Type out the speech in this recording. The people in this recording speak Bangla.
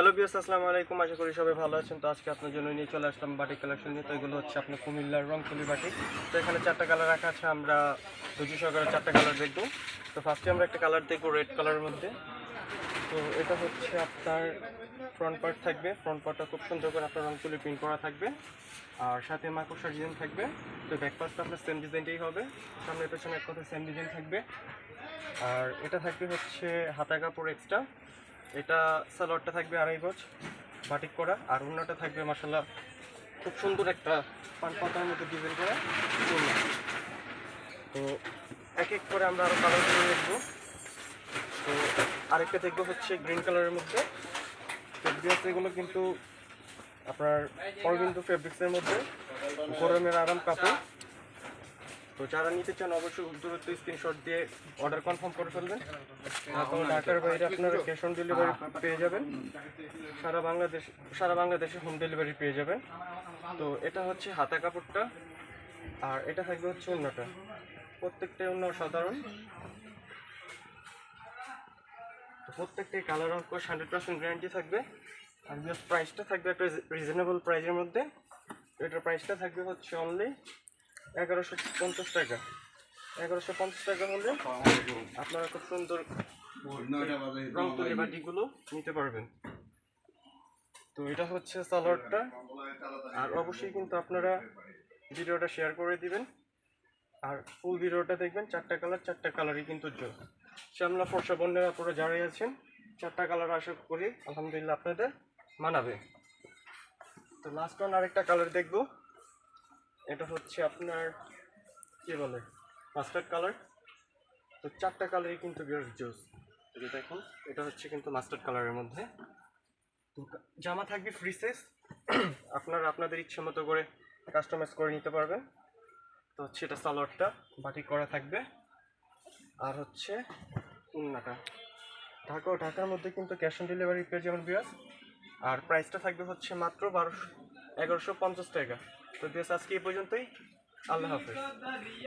হ্যালো ভিউয়ার্স, আসসালামু আলাইকুম। আশা করি সবাই ভালো আছেন। তো আজকে আপনার জন্য নিয়ে চলে আসলাম বাটিক কালেকশন নিয়ে। তো এগুলো হচ্ছে আপনার কুমিল্লার রংতুলি বাটিক। তো এখানে 4টা কালার রাখা আছে, আমরা ধৈর্য সহকারে 4টা কালার দেখবো। তো ফার্স্টে আমরা একটা কালার দেখবো রেড কালারের মধ্যে। তো এটা হচ্ছে আপনার ফ্রন্ট পার্ট থাকবে, ফ্রন্ট পার্টটা খুব সুন্দর করে আপনার রংতুলি প্রিন্ট করা থাকবে, আর সাথে মাকড়সার ডিজাইন থাকবে। তো ব্যাক পার্টটা আপনার সেম ডিজাইনটাই হবে, সামনে পেছনে এক কথা সেম ডিজাইন থাকবে। আর এটা থাকবে হচ্ছে হাতা কাপড় এক্সট্রা। এটা সালোয়ারটা থাকবে 2.5 গজ বাটিক করা, আর ওড়নাটা থাকবে মাশাআল্লাহ খুব সুন্দর একটা পান পাতার মধ্যে ডিজাইন করা ওড়না। তো এক এক করে আমরা আরও কালার করে দেখবো। তো আরেকটা দেখবো হচ্ছে গ্রিন কালারের মধ্যে। ফেব্রিক্স এগুলো কিন্তু আপনার অরবিন্দু ফেব্রিক্সের মধ্যে গরমের আরাম কাপড়। তো যারা নিতে চান অবশ্যই দ্রুত স্ক্রিনশট দিয়ে অর্ডার কনফার্ম করে ফেলবেন। তো ঢাকার বাইরে আপনারা ক্যাশ অন ডেলিভারি পেয়ে যাবেন, সারা বাংলাদেশে হোম ডেলিভারি পেয়ে যাবেন। তো এটা হচ্ছে হাতা কাপড়টা, আর এটা থাকবে হচ্ছে ওড়নাটা। প্রত্যেকটাই ওড়না সাধারণ। তো প্রত্যেকটাই কালার অফ কোর্স 100% গ্যারান্টি থাকবে। আর জাস্ট প্রাইসটা থাকবে একটা রিজনেবল প্রাইসের মধ্যে। এটার প্রাইসটা থাকবে হচ্ছে অনলি 1150 টাকা। 1150 টাকা হলে আপনারা খুব সুন্দর রংতুলি বাটিগুলো নিতে পারবেন। তো এটা হচ্ছে সালোয়ারটা। আর অবশ্যই কিন্তু আপনারা ভিডিওটা শেয়ার করে দিবেন, আর ফুল ভিডিওটা দেখবেন। 4টা কালার, 4টা কালারই কিন্তু শ্যামলা ফর্সা বন্যের আপনারা যারাই আছেন 4টা কালার আশা করি আলহামদুলিল্লাহ আপনাদের মানাবে। তো লাস্ট ওয়ান আরেকটা কালার দেখবো। এটা হচ্ছে আপনার কি বলে মাস্টার্ড কালার। তো 4টা কালারই কিন্তু জোস। এই দেখুন, এটা হচ্ছে কিন্তু মাস্টার্ড কালারের মধ্যে। তো জামা থাকবে ফ্রি সাইজ, আপনারা আপনাদের ইচ্ছে মতো করে কাস্টমাইজ করে নিতে পারবেন। তো হচ্ছে এটা সালোয়ারটা বাটিক করা থাকবে, আর হচ্ছে ওড়নাটা। ঢাকার মধ্যে কিন্তু ক্যাশ অন ডেলিভারি পেয়ে যাবেন ভিউয়ার্স। আর প্রাইসটা থাকবে হচ্ছে মাত্র 1150 টাকা। তো ভিউয়ার্স আজকে এই পর্যন্তই। আল্লাহ হাফেজ।